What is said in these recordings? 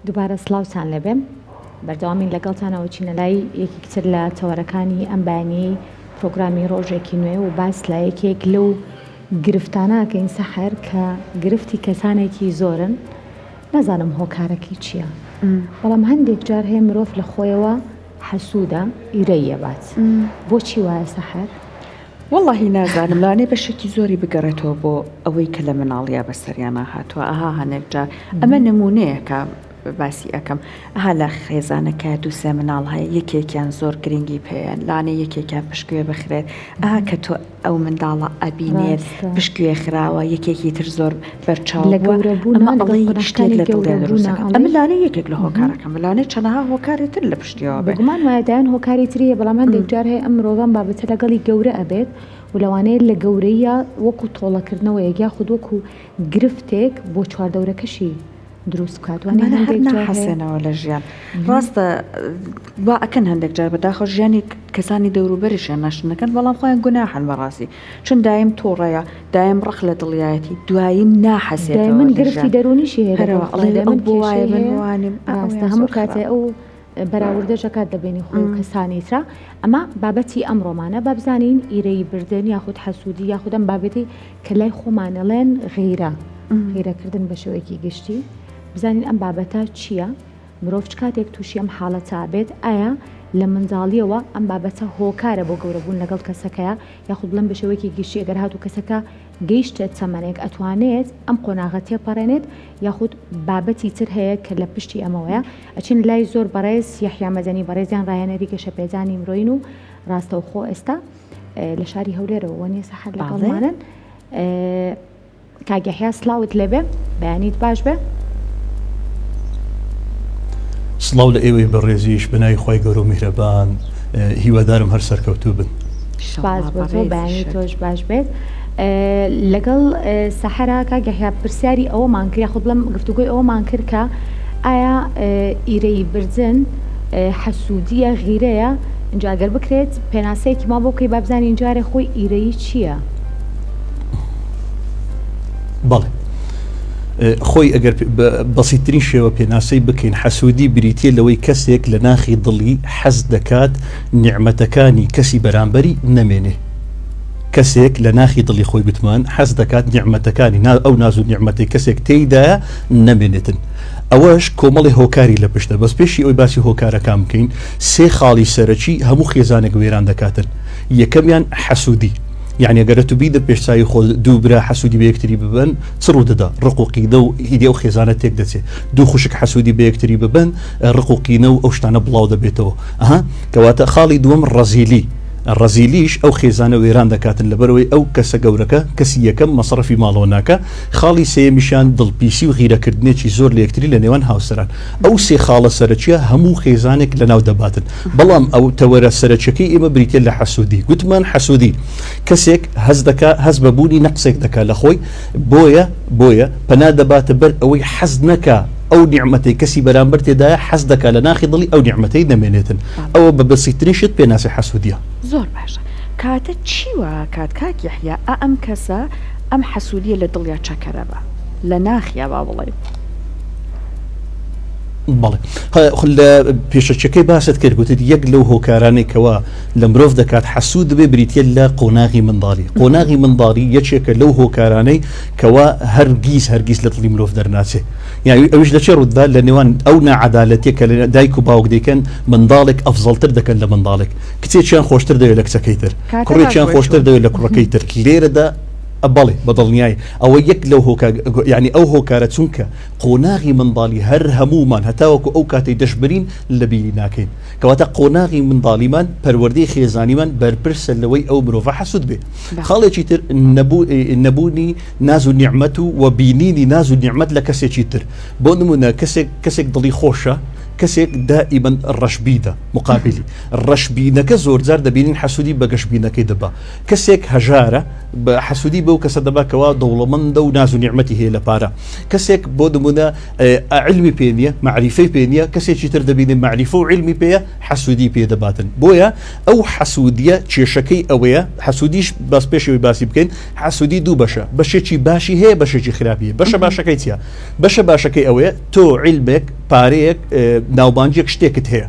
دووبارە سڵاوتان لەبێم بەردەوامین لەگەڵتانەوە چینە لای یەکێکتر لە تەوەرەکانی ئەم بەیانیەی پرۆگرامی ڕۆژێکی نوێ و باس لە یەکێک لەو گرفتانەکەین سەحەر کە گرفتی کەسانێکی زۆرن نازانم هۆکارەکەی چییە بەڵام هەندێک جار هەیە مرۆڤ لە خۆیەوە حەسوودە ئیرەیەبات بۆچی وایە سەحەر؟ واللهی نازانم لانێ بەشێکی زۆری بگەڕێتەوە بۆ ئەوەی کە لە مناڵیا بەسەریانە هاتووە ئەها هەنێک جار ئەمە نمونەیەکە باسی ئەەکەم ئەها لە خێزانەکە دووسێ مناڵ هەیە یەکێکیان زۆر گرنگی پێیان لاانێ یەکێکیان پشتگوێ بخرێت ئەها کە تۆ ئەو منداڵە ئەبینێت پشتگوێ خراوە یەکێکی تر زۆر بەرچاو لە گەورەبوون شتێک لە ئەمە لاانێ یەکێک لە هۆکارەکەم لانێ چەنەها هۆکاری تر لە پشتیەوە بگومان وایەدایان هۆکاری تریە بەڵام هەندێک جار هەیە ئەم مرۆڤان بابەتە لەگەڵی گەورە ئەبێت و لەوانەیە لە گەورەیە وەکو تۆڵەکردنەوە یەکیا خود وەکو گرفتێک بۆ چواردەورەکەشی دروست بکاتوانێ حەسێنەوە لە ژیان ڕاستە با ئەکەن هەندێک جار بەداخۆ ژیانی کەسانی دەوروبەریشیان ناشنەکەن بەڵام خۆیان گوناحن بەڕاستی چون دایم تۆڕەیە دایم ڕەخ لە دڵیایەتی دوایی ناحەسێت من گرفتی دەرونیشی هەیەوانیم هەموو کاتێ ئەو بەراوردە ژەکات دەبێنی خۆی و کەسانی ترا ئەمە بابەتی ئەم ڕۆمانە با بزانین ئیرەی بردن یاخود حەسوودی یاخودەم بابەتی کە لای خۆمانەڵێن غیرەکردن بە شێوەیەکی گشتی بزانین ئەم بابەتە چییە مرۆڤ کاتێک تووشی ئەم حاڵەتە بێت ئایا لە منداڵیەوە ئەم بابەتە هۆکارە بۆ گەورەبوون لەگەڵ کەسەکەیە یاخود بڵێن بە شێوەیەکی گشتی ئەگەر هاتوو کەسەکە گەیشتێت چەمەنێک ئەتوانێت ئەم قۆناغە تێپەڕێنێت یاخود بابەتی تر هەیە کە لە پشتی ئەمەوەیە ئەچین لای زۆر بەڕێز یەحیا مەدەنی بەڕێزیان ڕایەنەری گەشەپێجانی مرۆین و ڕاستەوخۆ ئێستا لە شاری هەولێرەوە وەنیە سەحەر لەگەڵمانن کاگەحیا سڵاوت لێبێ بەیانیت باش بێ سڵاو لە ئێوەی بەڕێزیش بنای خۆی گەورە و میهرەبان هیوادارم هەر سەرکەوتوو بن باز بۆ تۆ بەیانی تۆش باش بێت لەگەڵ سەحەرا کاگەحیا پرسیاری ئەوەمان کرد یاخود بڵێم گفتوگۆی ئەوەمان کرد کە ئایا ئیرەی بردن حەسوودیە غیرەیە اینجا ئەگەر بکرێت پێناسەیەکی ما بۆ بکەی با بزانین جارێ خۆی ئیرەیی چییە؟ بەڵێ خۆی ئەگەر بەسیترین شێوە پێناسەی بکەین حەسوودی بریتە لەوەی کەسێک لە ناخی دڵی حەز دەکات نیعمەتەکانی کەسی بەرامبەری نەمێنێ کەسێک لە ناخی دڵی خۆی بتمان حەز دەکات نیعمەتەکانی ئەو ناز و نیعمەتی کەسێک تێیدایە نەمێنێتن ئەوەش کۆمەڵی هۆکاری لە پشتە بەس پێشی ئەوی باسی هۆکارەکان بکەین سێ خاڵی سەرەکی هەموو خێزانێک وێران دەکاتن یەکەمیان حەسوودی يعني اگر تو بيد بيشتاي خود دو برا حسودي بيكتري ببن صرود دا رقوقي دو هيدي او خزانه تك دتي دو خشك حسودي بيكتري ببن رقوقي نو اوشتانه بلاو دبيتو اها كواتا خالد وم الرزيلي الرزيليش او خزانه ويران دكاتن لبروي او كسا جوركا كسيه كم مصرفي مالوناكا خالي سي مشان دل بيسي وغيره كردنيشي زور ليكتري لنيوان هاوسران او سي خاله سرچيا همو خزانك لناو دباتن بلام او تورا سرچكي اما بريتل لحسودي قلت حسودي كسيك هزدكا هزببوني نقصك دكا لخوي بويا بنادبات بر اوي حزنكا او نعمتي كسي برامبرتي دا حزدك لناخي ضلي او نعمتي نمينيتن او ببسيطرين شت بيناسي حسوديه زور باشا كاتا تشيوا كاك يحيى ام كسا ام حسوديه لدليا تشكربا لناخيا بابلي بەڵێ خل پێشەچەکەی باست کرد گوتت یەک لەو هۆکارانەی کەوا لە مرۆڤ دەکات حەسوود بێ بریتە لە قۆناغی منداڵی یەکێکە لەو هۆکارانەی کەوا هەرگیز لە دڵی مرۆڤ دەرناچێ یعنی ئەوش لە چێ ڕوودا لە نێوان ئەو نەعەدالەتیە کە لە دایک و باوک دەیکەن منداڵێک ئەفزەڵتر دەکەن لە منداڵێک کچێکیان خۆشتر دەوێت لە کچەکەی تر کوڕێکیان خۆشتر دەوێت لە کوڕەکەی تر لێرەدا أبالي بدلنياي أو يكلو هوكا يعني أو هوكارة تونكا قناغي من ضالي هر همومان هتاوكو أو كاتي دشبرين لبي ناكين كواتا قناغي من ضاليمان پروردي خيزانيمان بربرس اللوي أو مروفا حسود به خالي چيتر نبوني نازو نعمتو وبينيني نازو نعمت لكسي چيتر بونمونا كسيك ضلي خوشة كسيك دائما الرشبيدة مقابلي الرشبينة كزور زار دبينين حسودي بقشبينة كدبا كسيك هجارة حسودي بو كسدبا كوا دولمند و ناز نعمتي هي لبارا كسيك بودمونا علمي بينيا معرفي بينيا كسيك يتر دبين معرفة وعلمي بيا حسودي بيا دباتن بويا او حسودية تشيشكي اويا حسوديش بس بيشي باسي بكين حسودي دو باشا چي باشي هي باشا چي خرابية باشا كيتيا باشا كي اويا تو علمك پارەیەک ناوبانجێک شتێکت هەیە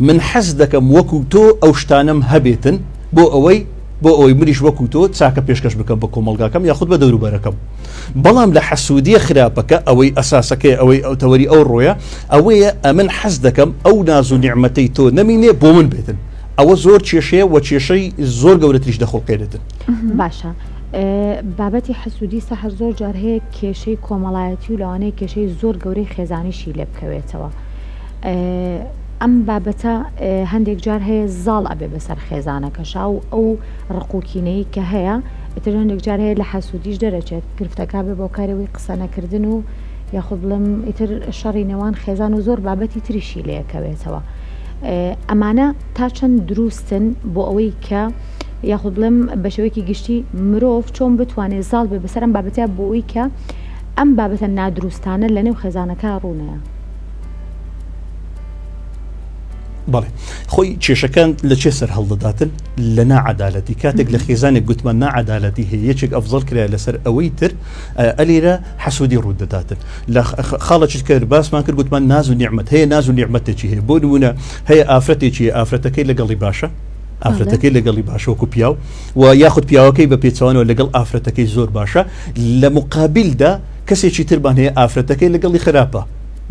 من حەز دەکەم وەکو تۆ ئەو شتانم هەبێتن بۆ ئەوەی مریش وەکو تۆ چاکە پێشکەش بکەم بە کۆمەلگاکەم یاخود بە دەوروبەرەکەم بەڵام لە حەسوودیە خراپەکە ئەوەی ئەساسەکەی ئەوەی ئەوتەوەری ئەو ڕۆیە ئەوەیە ئەمن حەز دەکەم ئەو ناز و نیعمەتەی تۆ نەمینێ بۆ من بێتن ئەوە زۆر کێشەیە و کێشەی زۆر گەورەتریش دەخۆڵقێنێتن باشە بابەتی حەسوودی سەحر زۆر جار هەیە کێشەی کۆمەڵایەتی و لەوانەیە کێشەی زۆر گەورەی خێزانیشی لێ بکەوێتەوە ئەم بابەتە هەندێک جار هەیە زاڵ ئەبێ بەسەر خێزانەکەشا و ئەو ڕقوکینەی کە هەیە ئیتر هەندێک جار هەیە لە حەسوودیش دەرەچێت گرفتەکە بێ بۆ کارەوەی قسە نەکردن و یاخود بڵم ئیتر شەڕی نێوان خێزان و زۆر بابەتی تریشی لێکەوێتەوە ئەمانە تا چەند دروستن بۆ ئەوەی کە یاخود بڵم بە شێوەیەکی گشتی مرۆڤ چۆن بتوانێت زاڵ بێ بەسەر ئەم بابەتە بۆ ئەوەی کە ئەم بابەتە نادروستانە لە نێو خێزانەکە ڕوونەیە بەڵێ خۆی کێشەکان لە چێ سەر هەڵدەداتن لە ناعەدالەتی کاتێک لە خێزانێک گوتمان ناعەدالەتی هەیە یەکێک ئەفزەڵ کرایە لەسەر ئەوەی تر ئەلێرە حەسوودی ڕوودەداتن لە خاڵەچیت کرد باسمان کرد گوتمان ناز و نیعمەت هەیە ناز و نیعمەتێکی هەیە بۆ نمونە هەیە ئافرەتێکی ئافرەتەکەی لەگەڵی باشە ئافرەتەکەی لەگەڵی باشە وەکو پیاو و یاخود پیاوەکەی بە پێچوانەوە لەگەڵ ئافرەتەکەی زۆر باشە لە مقابلدا کەسێکی تربان هەیە ئافرەتەکەی لەگەڵی خراپە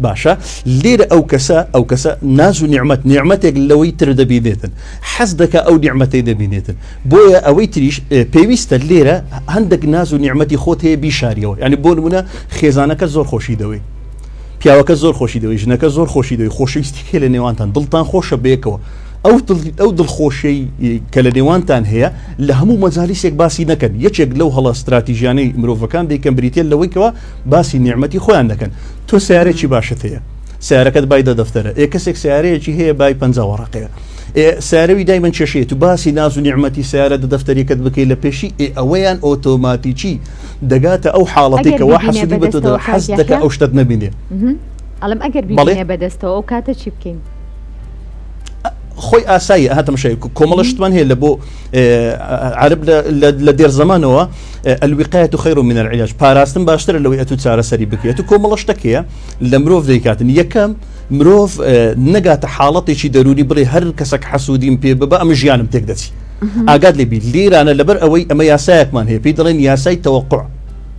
باشە لێرە ئەو کەسە ناز و نیعمەتێک لەوەی تر دەبینێتن حەز دەکە ئەو نیعمەتەی دەبینێتن بۆیە ئەوەی تریش پێویستە لێرە هەندێک ناز و نیعمەتی خۆت هەیە بیشاریەوە یعنی بۆ نمونە خێزانەکە زۆر خۆشی دەوێ پیاوەکە زۆر خۆشی دەوێ ژنەکە زۆر خۆشی دەوێ خۆشەویستی لە نێوانتان دڵتان خۆشە بەیەکەوە ئەو دڵخۆشەی کە لە نێوانتان هەیە لە هەموو مەجالیسێک باسی نەکەن یەکێک لەو هەڵە استراتیژیانەی مرۆڤەکان دەیکەن بریتێ لەوەیکەوە باسی نیعمەتی خۆیان دەکەن تۆ سیارێکی باشت هەیە سیارەکەت بای دەفتەرە کەسێک سیارەیەکی هەیە بای 50 وەرەقەیە سیارەوی دایمەن کێشەیە تو باسی ناز و نیعمەتی سیارە دەفتەریەکەت بکەی لە پێشی ئەوەیان ئۆتۆماتیکی دەگاتە ئەو حاڵەتێکەوە حەسودی بەتۆ حەز دەکە ئەو شتت نەبینێ ئەڵم ئەگەر بینێ بەدەستەوە ئەو کاتە چی بکەین خۆی ئاسایی هاتەمەشای کۆمەڵشتمان هەیە لە بۆ عرب لە دێر زمانەوە الوقایەت خەیر من العلاج پاراستن باشترە لەوەی ئەتو چارەسەری بکرێت و کۆمەڵشتەکەیە لە مرۆڤ دەیکاتن یەکەم مرۆڤ نەگاتە حاڵەتێکی دەرونی بڵێ هەر کەسێک حەسوودیم پێ ببە ئەمە ژیانم تێک دەچی ئاگات لێبی لێرانە لەبەر ئەوەی ئەمە یاسایەکمان هەیە پێی دەڵێن یاسای تەوەقع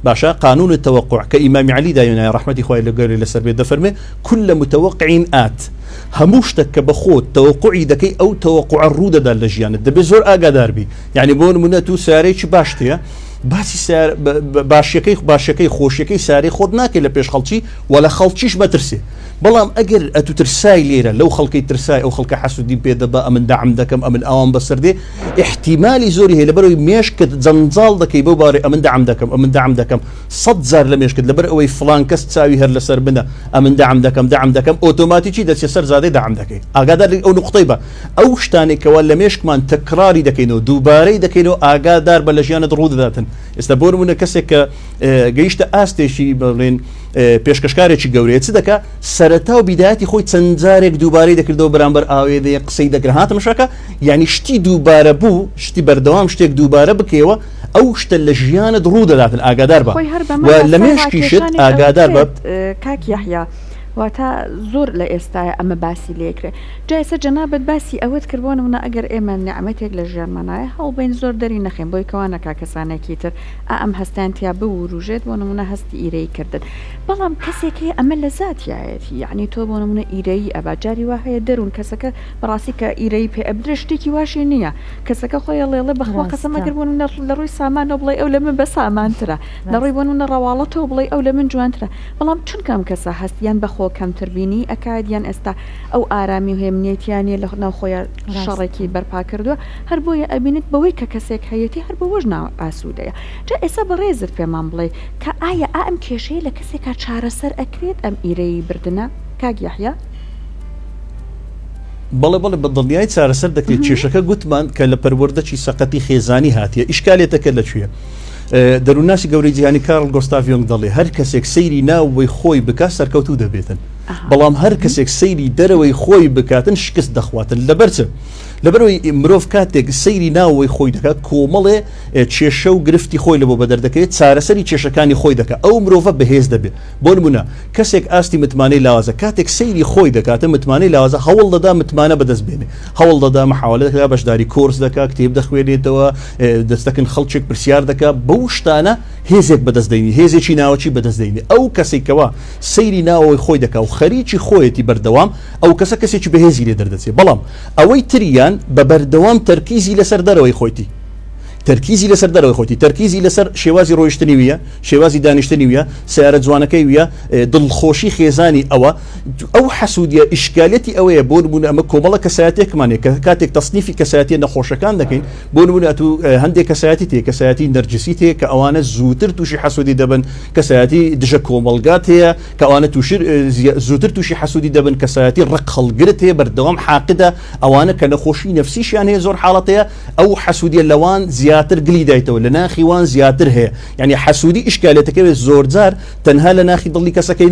باشا قانون التوقع كإمام علي دايما رحمة إخوائي لقاري لسربية دفرمي كل متوقع آت هموشتك بخوت توقعي دكي أو توقع الرودة دا لجيان دبي زور آقا داربي يعني بون مناتو ساريش باشتيا باسی سار باشەکەی خۆشیەکەی ساری خۆت ناکەی لە پێش خەڵکی ولا خەڵکیش بەترسێ بەڵام ئەگەر ئەتو ترسای لێرە لەو خەڵکەی ترسای ئەو خەڵکە حەسوودی پێدەبا ئەمن داعم دەکەم ئەمن ئەوان بەسەردێ احتیمالی زۆری هەیە لەبەرەوەی مێشکت جەنجاڵ دەکەی بەو بارێ ئەمن داعم دەکەم ئەمن داعم دەکەم 100 جار لە مێشکت لەبەر ئەوەی فلان کەس چاوی هەر لەسەر بنە ئەمن داعم دەکەم ئۆتۆماتیکی دەچێت سەر زادەی داعم دەکەی ئاگادار ئەو نقطەی بە ئەو شتانێکەوە لە مێشکمان تەکراری دەکەینەوە دووبارەی دەکەینەوە ئاگادار بە لە ژیانت ڕوو دەداتن ئێستا بۆ نمونە کەسێک کە گەیشتە ئاستێکی بڵێن پێشکەشکارێکی گەورەیە چ دەکا سەرەتا و بیدایەتی خۆی چەند جارێک دووبارەی دەکردەوە بەرامبەر ئاوێدەیە قسەی دەکرد هاتم شەکە یعنی شتی دووبارە بوو شتی بەردەوام شتێک دووبارە بکەوە ئەو شتە لە ژیانت ڕوو دەداتن ئاگادار بە لە مێشکیشت ئاگادار بە کاک یحیا واتە زۆر لە ئێستاە ئەمە باسی لێکرێ جایسە جەنابەت باسی ئەوەت کردبوون منە ئەگەر ئێمە نعمەتێک لە ژیانمانایە هەڵبین زۆر دەری نەخێن بۆی کەوانەکە کەسانێکی تر ئەم هەستانتیا بوروژێت بۆ نمونە هەستی ئیرەی کردن بەڵام کەسێکی ئەمە لە زاتیایەتی یعنی تۆ بۆ نمونە ئیرەی ئەباجاری وا هەیە دەروون کەسەکە بەڕاستی کە ئیرەی پێ ئەبدرێ شتێکی واشی نییە کەسەکە خۆی لێڵێ بەخوا قەسەمەگەر بۆ لە ڕووی سامانەوە بڵێ ئەو لە من بە سامانترە لە ڕووی بۆ نمونە ڕەواڵەتەوە بڵێ ئەو لە من جوانترە بەڵام چونکەم کەسە هەستیان بەخۆ کەمتر بینی ئەکادیان ئێستا ئەو ئارامی و هێمنێتیانە لە ناوخۆیان شەڕێکی بەرپا کردووە هەر بۆیە ئەبینێت بەوەی کە کەسێک هەیەی هەر بەوەژ ناو ئاسوودەیە جا ئێستا بەڕێزت پێمان بڵێ کە ئایا ئەم کێشەیە لە کەسێکا چارەسەر ئەکرێت ئەم ئیرەی بردنە کاک یحیا بەڵێ بە دڵنیای چارەسەر دەکرێت کێشەکە گوتمان کە لە پەروەردەی سەقەتی خێزانی هاتیە ئیشکالێتەکە لەکوێیە دەرووناسی گەورەی جیهانی کارل گۆستاڤ یۆنگ دەڵێ هەر کەسێک سەیری ناوەی خۆی بکە سەرکەوتوو دەبێتن بەڵام هەر کەسێک سەیری دەرەوەی خۆی بکاتن شکست دەخواتن لەبەرچە لەبەرەوەی مرۆڤ کاتێک سەیری ناوەوەی خۆی دەکات کۆمەڵێ کێشە و گرفتی خۆی لە بۆ بەدەر دەکەوێت چارەسەری کێشەکانی خۆی دەکات ئەو مرۆڤە بەهێز دەبێت بۆ نمونە کەسێک ئاستی متمانەی لاوازە کاتێک سەیری خۆی دەکاتە متمانەی لاوازە هەوڵ دەدا متمانە بەدەست بێنێ هەوڵ دەدا محاولە دەکات بەشداری کۆرس دەکات کتێب دەخوێنێتەوە دەستەکەن خەڵکێک پرسیار دەکات بەو شتانە هێزێک بەدەستدەینی هێزێکی ناوەچی بەدەستدەینی ئەو کەسێکەوە سەیری ناوەوەی خۆی دەکات و خەریکی خۆیەتی بەردەوام ئەو کەسە کەسێکی بەهێزی لێ دەردەچێت بەڵام ئەوەی تریان بە بەردەوام تەرکیزی لەسەر دەرەوەی خۆیتی تەرکیزی لەسەر دەرەوەی خۆتی تەرکیزی لەسەر شێوازی ڕۆیشتنی ویە شێوازی دانیشتنی ویە سیارە جوانەکەی ویە دڵخۆشی خێزانی ئەوە ئەو حەسوودیە ئیشکالەتی ئەوەیە بۆ نمونە ئەمە کۆمەڵە کەسایەتێکمانێک کە کاتێک تەصنیفی کەسایەتیە نەخۆشەکان دەکەین بۆ نمونە تو هەندێک کەسایەتی تێ کەسایەتی نەرجسی تێ کە ئەوانە زووتر تووشی حەسوودی دەبن کەسایەتی دژە کۆمەڵگات هەیە کە ئەوانە زووتر تووشی حەسوودی دەبن کەسایەتی ڕق هەڵگرت هەیە بەردەوام حاقدە ئەوانە کە نەخۆشی نەفسیشیان هەیە زۆر حاڵەتەیە ئەو حەسوودیە لەوان زیاتر گلی دایتەوە لە ناخیوان زیاتر هەیە یعنی حەسوودی ئیشکالێتەکەوێت زۆرجار تەنها لە ناخی دڵی کەسەکەی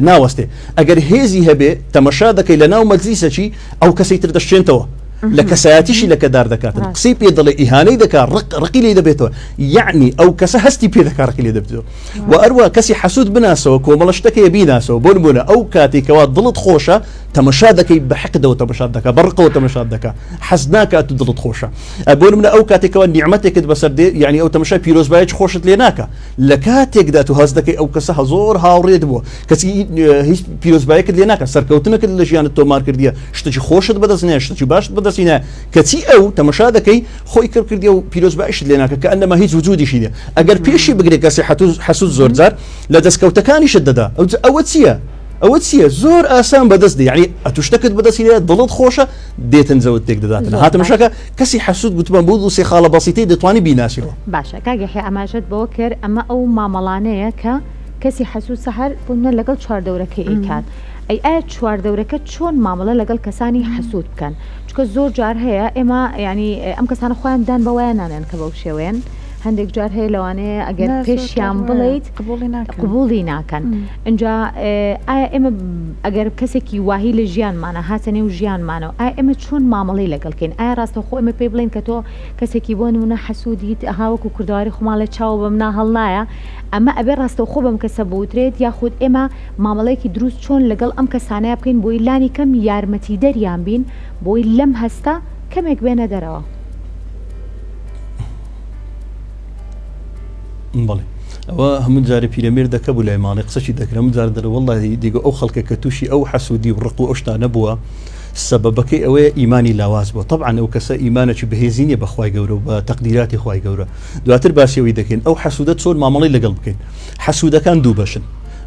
ناوەستێ ئەگەر هێزی هەبێ تەمەشا دەکەی لە ناو مەجلیسەکی ئەو کەسەی تر دەشتێنتەوە لە کەسایەتیشی لەکەدار دەکاتن قسەی پێ دەڵێ ئیهانەی دەکات ڕقی لێ دەبێتەوە یعنی ئەو کەسە هەستی پێ دەکات ڕقی لێ دەبێتەوە و ئەروە کەسی حەسوود بناسەوە کۆمەڵە شتەکەی بیناسەوە بۆ نمونە ئەو کاتێکەوە دڵت خۆشە تەمەشا دەکەی بە حەقدەوە تەمەشا دەکات بەڕقەوە تەمەشا دەکات حەز ناکات و دڵت خۆشە بۆ نمونە ئەو کاتێکەوە نیعمەتێکت بەسەر دێ یعنی ئەو تەمەشای پیرۆزبایەکی خۆشت لێ ناکە لە کاتێکدا تو هەز دەکەی ئەو کەسە زۆر هاوڕێت بووە کەسی هیچ پیرۆزبایەکت لێ ناکە سەرکەوتنەکەت لە ژیانت تۆمار کردیە شتێکی خۆشت بەدەستنێ شتێکی باشت بەدەستینە کەچی ئەو تەمەشا دەکەی خۆی کردی و پیرۆزبایشت لێ ناکە کە ئەنەما هیچ وجودیشی نیە ئەگەر پێشی بگرێت کەسی حەسوود زۆرجار لە دەستکەوتەکانیشت دەدا ئەوە چییە؟ ئەوە چییە زۆر ئاسان بەدەست یعنی ئەتوشتەکەت بەدەستینە دڵت خۆشە دێتن زەوت تێک دەداتن هاتەمەشەکە کەسی حەسوود گوتمان بۆ دو سێ خاڵە بەسیتەی دەتوانی بیناسیەوە باشە کاگەحی ئەماژەت بەوە کرد ئەمە ئەو مامەڵانەیە کە کەسی حەسوود سەحەر بوونە لەگەڵ چواردەورەکە ئیکات ئایا چواردەورەکە چۆن مامەڵە لەگەڵ کەسانی حەسوود بکەن چکە زۆر جار هەیە ئێمە ینی ئەم کەسانە خۆیان دان بەوایە نانێن کە بەو شێوێن هەندێک جار هەیە لەوانەیە ئەگەر پێشیان بڵیت قبوڵی ناکەن اینجا ئایا ئێمە ئەگەر کەسێکی واهی لە ژیانمانە هاتە نێو ژیانمانەوە ئایا ئێمە چۆن مامەڵەی لەگەڵکەین ئایا ڕاستەخۆ ئێمە پێ بڵێن کە تۆ کەسێکی بۆ نمونە حەسوودیت هاوەکو کوردەواری خۆمان لە چاوە بەم ناهەڵ نایە ئەمە ئەبێ ڕاستەوخۆ بەم کەسە بوترێت یاخود ئێمە مامەڵەیەکی دروست چۆن لەگەڵ ئەم کەسانەیە بکەین بۆی لانی کەم یارمەتی دەریان بین بۆی لەم هەستا کەمێک بێنە دەرەوە بەڵێ ئەوە هەموو جارە پیرەمێر دەکە بوو لای ماڵی قسەی دەکرا هەموو جار دەرە وەڵڵی دیگە ئەو خەڵکە کە تووشی ئەو حەسوودی و ڕق و ئەو شتانە بووە سەبەبەکەی ئەوەیە ئیمانی لاواز بووە طبعا ئەو کەسە ئیمانێکی بەهێزی نیە بەخوای گەورە و بە تەقدیراتی خوای گەورە دواتر باسیەوەی دەکەین ئەو حەسوودە چۆن مامەڵەی لەگەڵ بکەین حەسوودەکان دوو بەشن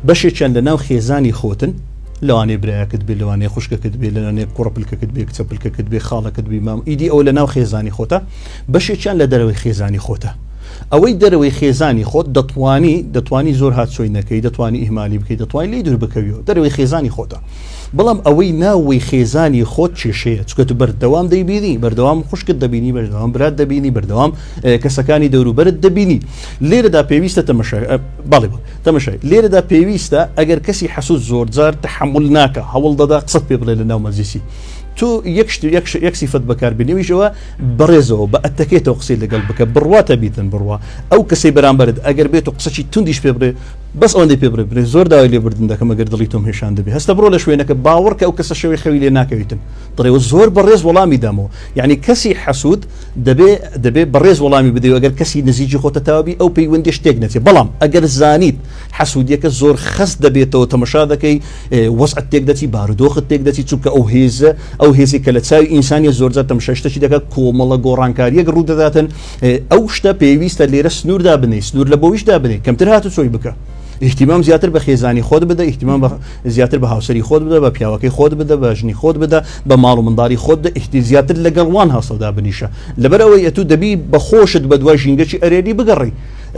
بەشێکیان لە ناو خێزانی خۆتن لەوانەیە برایەکت بێ لەوانەیە خوشکەکەت بێ لەوانەیە کوڕەپلکەکەت بێ کچەپلکەکەت بێ خاڵەکەت بێ مام ئیدی ئەو لە ناو خێزانی خۆتە بەشێکیان لە دەرەوەی خێزانی خۆتە ئەوەی دەرەوەی خێزانی خۆت دەتوانی زۆر هاتچۆی نەکەی دەتوانی ئیهمالی بکەیت دەتوانی لی دوور بکەویەوە دەرەوەی خێزانی خۆتە بەڵام ئەوەی ناوەی خێزانی خۆت چێشەیە چکە تو بەردەوام دەیبینی بەردەوام خوشکت دەبینی بەردەوام برات دەبینی بەردەوام کەسەکانی دەوروبەرت دەبینی لێرەدا پێویستە تەمەشای لێرەدا پێویستە ئەگەر کەسی حەسوود زۆرجار تەحمل ناکە هەوڵ دەدا قسەت پێ بڵێ لە ناو مەجلیسی تو یەک سیفەت بەکاربێنیویشەوە بەڕێزەوە بە ئەتەکێتەوە قسەی لەگەڵ بکە بڕواتە بیتن بڕوا ئەو کەسەی بەرامبەرت ئەگەر بێت و قسەی توندیش پێ بڕێ بەس ئەوەندەی پێ بڕێ زۆر داوای لێبوردن دەکەم ئەگەر دڵی تۆم هێشان دەبێ هەستە بڕۆ لە شوێنەکە باوەڕ کە ئەو کەسە شەوی خەوی لێ ناکەویتن دڵێەوە زۆر بەڕێز وەڵامی دامەوە یعنی کەسی حەسوود دەبێ بەڕێز وەڵامی بدەیە ئەگەر کەسی نزیکی خۆتە تاوابی ئەو پەیوەندی شتێک نەچێت بەڵام ئەگەر زانیت حەسوودیەکە زۆر خەست دەبێتەوە تەمەشا دەکەی وەزعت تێک دەچی بارودۆخت تێک دەچی چونکە ئەو هێزی کە لە چاوی ئینسانی زۆرجار تەمەشاشتەی دەکات کۆمەڵە گۆڕانکاریەک ڕوو دەداتن ئەو شتە پێویستە لێرە سنووردا بنێ سنوور لە بۆویشدا بنێ کەمتر هاتو چۆی بکە احتمام زیاتر بە خێزانی خۆت بدە احتمام زیاتر بە هاوسەری خۆت بدە بە پیاوەکەی خۆت بدە بە ژنی خۆت بدە بە ماڵ و منداڵی خۆت بدە زیاتر لەگەڵوان هەڵسەودا بنیشە لەبەرەوەی ئەتو دەبی بە خۆشت بە دوای ژینگەی ئەرێری بگەڕی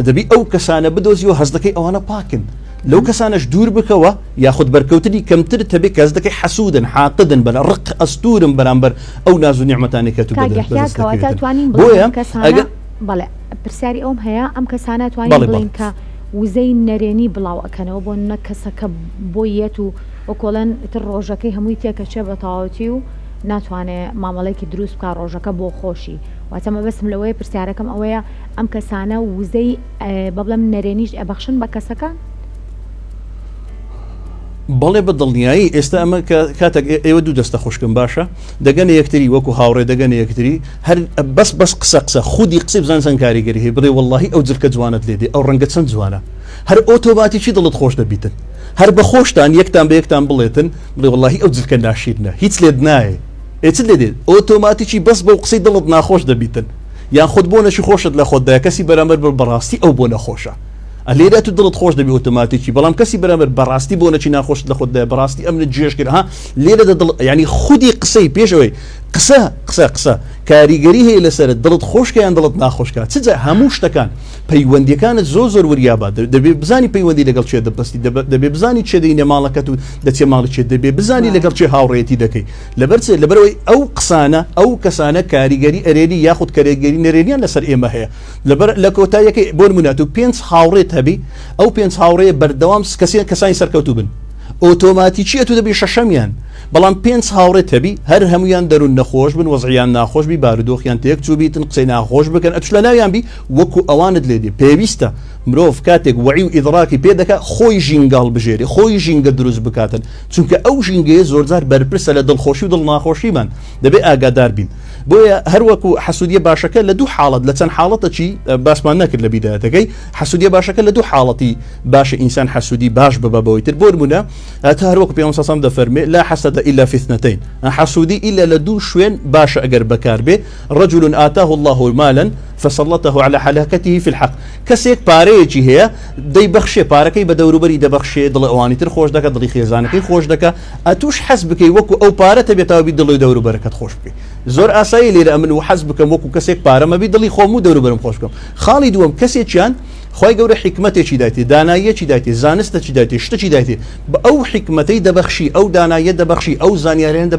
دەبی ئەو کەسانە بدۆزی و هەز دەکەی ئەوانە پاکن لەو کەسانش دوور بکەوە یاخود بەرکەوتنی کەمتر تەبێ کەس دەکەی حەسوودن حاقدن بەە ڕق ئەستورم بەرامبەر ئەو ناز و نیعمەتانێک کە تو بۆیە بەڵێ پرسیاری ئەوم هەیە ئەم کەسانە توانین بڵین کە وزەی نەرێنی بڵاو ئەکەنەوە بۆ نە کەسەکە بۆیەت و وەکۆڵەن تر ڕۆژەکەی هەمووی تێکە چێ بە تەواوەتی و ناتوانێت مامەڵێکی دروست بکە ڕۆژەکە بۆ خۆشی واتەمە بەسم لەوەی پرسیارەکەم ئەوەیە ئەم کەسانە وزەی بەڵێم نەرێنیش ئەبەخشن بە کەسەکان بەڵێ بە دڵنیایی ئێستا ئەمە کاتێک ئێوە دوو دەستە خوشکم باشە دەگەن یەکتری وەکو هاوڕێ دەگەن یەکتری هەر بەس قسە خودی قسەی بزان چەند کاریگەری هەیە بڵێ وەڵڵاهی ئەو جلکە جوانت لێدێ ئەو ڕەنگە چەند جوانە هەر ئۆتۆماتیکی دڵت خۆش دەبیتن هەر بە خۆشتان یەکتان بە یەکتان بڵێتن بڵێ وەڵڵاهی ئەو جلکە ناشیرنە هیچ لێت نایە ئێچ لێدێت ئۆتۆماتیکی بەس بەو قسەی دڵت ناخۆش دەبیتن یان خۆت بۆ نەشی خۆشت لە خۆتدایە کەسی بەرامبەر بەڕاستی ئەو بۆ نەخۆشە لێرە تو دڵت خۆش دەبی ئۆتۆماتیکی بەڵام کەسی بەرامبەر بەڕاستی بۆ نەچی ناخۆشت لە خۆتدایە بەڕاستی ئەم جێش کرد ها لێرە ینی خودی قسەی پێشەوەی قسە کاریگەری هەیە لەسەرت دڵت خۆشکیان دڵت ناخۆشکە چجا هەموو شتەکان پەیوەندیەکانت زۆر وریابە دەبێ بزانی پەیوەندی لەگەڵ چێ دەبستی دەبێ بزانی چێ دەینە ماڵەکەت و دەچێ ماڵی چێت دەبێ بزانی لەگەڵ چێ هاوڕێتی دەکەی لەبەرەوەی ئەو قسانە ئەو کەسانە کاریگەری ئەرێنی یاخود کاریگەری نەرێنیان لەسەر ئێمە هەیە لەبەر لە کۆتاییەکەی بۆ نمونە تو 5 هاوڕێت هەبی ئەو 5 هاوڕێ بەردەوام کەسانی سەرکەوتوو بن ئۆتۆماتیکیە تو دەبێ شەشەمیان بەڵام 5 هاوڕێت هەبی هەر هەمویان دەروون نەخۆش بن وەزعیان ناخۆش بی بارودۆخیان تێک چوو بیتن قسەی ناخۆش بکەن ئەتوش لە ناویان بی وەکو ئەوانت لێدێ پێویستە مرۆڤ کاتێک وەعی و ئیدراکی پێ دەکات خۆی ژینگاڵ بژێری خۆی ژینگە دروست بکاتن چونکە ئەو ژینگەیە زۆرجار بەرپرسە لە دڵخۆشی و دڵناخۆشیمان دەبێ ئاگادار بین بۆیە هەروەکو حەسوودیە باشەکە لە دوو حاڵەت لە چەند حاڵەتە چی باسمان نەکرد لە بیدایەتەکەی حەسوودیە باشەکە لە دوو حاڵەتی باشە ئینسان حەسوودی باش ببە بەوەی تر بۆ نمونە تا هەروەکو پێغەمبەر صلی الله علیه و سلم دەفەرمێ لا حسد الا في اثنتين حەسوودی إلا لە دوو شوێن باشە ئەگەر بەکار بێ رجل آتاه الله مالا فسلطه على حلاكته في الحق کەسێک پارەیەکی هەیە دەیبەخشێ پارەکەی بە دەوروبەری دەبەخشێ دڵی ئەوانی تر خۆش دەکات دڵی خێزانەکەی خۆش دەکات ئەتوش حەز بکەی وەکو ئەو پارە تەبێتەوە بی دڵی دەوروبەرەکەت خۆش بکەی زۆر ئاسایی لێرە ئەمن و حەز بکەم وەکو کەسێک پارەمە بی دڵی خۆم و دەوروبەرم خۆش بکەم خاڵی دووەم کەسێکیان خۆی گەورە حکمتێکی دایتێ داناییەکی دایتێ زانستەکی دایتێ شتێکی دایتێ بە ئەو حکمەتەی دەبەخشی ئەو داناییە دەبەخشی ئەو زانیاریان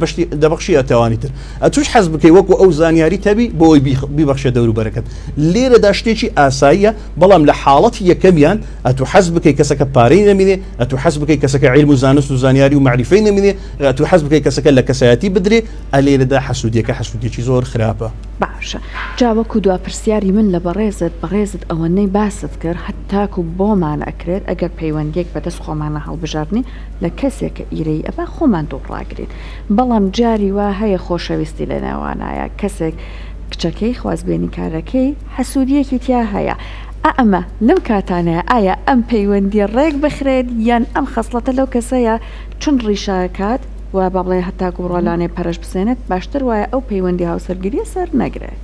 دەبەخشی ئەتەوانی تر ئەتوش حەز بکەی وەکو ئەو زانیاری تەبی بۆی بیبەخشێ دەوروبەرەکەت لێرەدا شتێکی ئاساییە بەڵام لە حاڵەتی یەکەمیان ئەتو حەز بکەی کەسەکە پارەی نەمینێ ئەتو حەز بکەی کەسەکە عیلم و زانست و زانیاری و معریفەی نەمینێ ئەتو حەز بکەی کەسەکە لە کەسایەتی بدرێ لێرەدا حەسوودیەکە حەسوودیەکی زۆر خراپە باشە جاوەکو دوا پرسیاری من لە بەڕێزت ئەوەنەی باست کرد هەتاکو بۆمان ئەکرێت ئەگەر پەیوەندیەک بەدەست خۆمانە هەڵبژارنی لە کەسێکە ئیرەی ئەبا خۆمان دووڕاگرێت بەڵام جاری وا هەیە خۆشەویستی لە ناوانایە کەسێک کچەکەی خوازبێنی کارەکەی حەسوودیەکی تیا هەیە ئەمە لەم کاتانەیە ئایا ئەم پەیوەندی ڕێک بخرێت یان ئەم خەسڵەتە لەو کەسەیە چون ڕیشاکات و با بڵێ هەتا گوڕۆلانێ پەرش بسێنێت باشتر وایە ئەو پەیوەندی هاوسەرگیریە سەر نەگرێت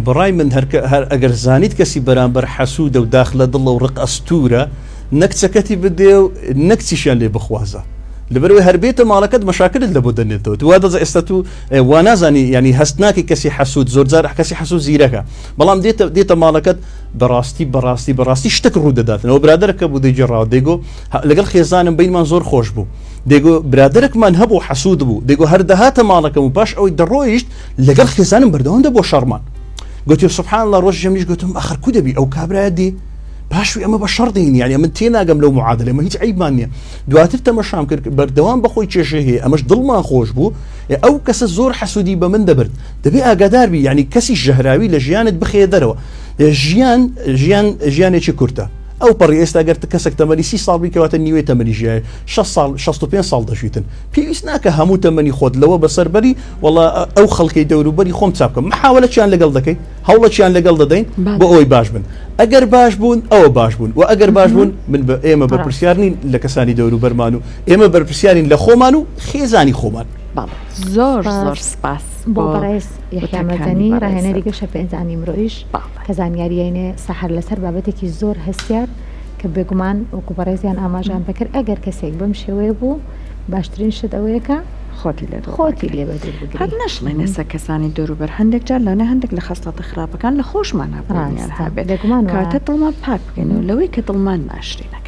بڕای من هەر ئەگەر زانیت کەسی بەرامبەر حەسوودە و داخلە دڵە و ڕق ئەستورە نەکچەکەتی بدێ و نەکچیشیان لێ بخوازە لەبەرەوەی هەربێتە ماڵەکەت مەشاکلت لە بۆ دەنێتەوە تو وا دەزە ئێستا تو وا نازانی ینی هەست ناکەی کەسی حەسوود زۆرجار کەسی حەسوود زیرەکە بەڵام دێتە ماڵەکەت بەڕاستی شتێک ڕوو دەداتنەوە برادەرەکە بوو دەیجێڕاوە دەیگۆ لەگەڵ خێزانم بینمان زۆر خۆش بوو دەیگۆ برادەرێکمان هەبوو حەسوود بوو دەیگۆ هەر دەهاتە ماڵەکەم و باش ئەوەی دەڕۆیشت لەگەڵ خێزانم بەردەوام دەبۆ شەڕمان گوتی سبحان الله ڕۆژ ژەمیش گوتم ئەخر کو دەبی ئەو کابرایە دی باشوی ئەمە بە شەڕ دەین یعنی من تێناگەم لەو معادلە مە هیچ عیبمان نییە دواتر تەمەشام کرد بەردەوام بەخۆی کێشە هەیە ئەمەش دڵمان خۆش بوو ئەو کەسە زۆر حەسوودی بە من دەبرد دەبێ ئاگادار بی یعنی کەسی ژەهراوی لە ژیانت بخێ دەرەوە ژیانێکی کورتە ئەو پەڕی ئێستا گەر کەسێک تەمەنی 30 ساڵ بیکەواتە نیوەی تەمەنی ژیای 65 ساڵ دەژیتن پێویست ناکە هەموو تەمەنی خۆت لەوە بەسەربەری وەڵا ئەو خەڵکەی دەوروبەری خۆم چاپ بکەم محاولەتیان لەگەڵ دەکەی هەوڵەتیان لەگەڵ دەدەین بۆ ئەوەی باش بن ئەگەر باش بوون ئەوە باش بوون و ئەگەر باش بوون من ئێمە بەرپرسیارنین لە کەسانی دەوروبەرمان و ئێمە بەرپرسیارین لە خۆمان و خێزانی خۆمان زۆر سپاس بۆ بەڕێز یەحیامەزەنی ڕاهێنەری گەشە پێنجانی مرۆیش کە زانیاریینێ سەحر لەسەر بابەتێکی زۆر هەستیار کە بێگومان وەکو بەڕێزیان ئاماژان بکرد ئەگەر کەسێک بەم شێوەیە بوو باشترین شت ئەوەیەکە خۆتی لێ بەدەر هەر نەشڵێن ئێستا کەسانی دەوروبەر هەندێک جار لەنێ هەندێک لە خەسڵەتە خراپەکان لە خۆشمان هەبێت کاتە دڵمان پاک بکەین و لەوەی کە دڵمان ناشرینە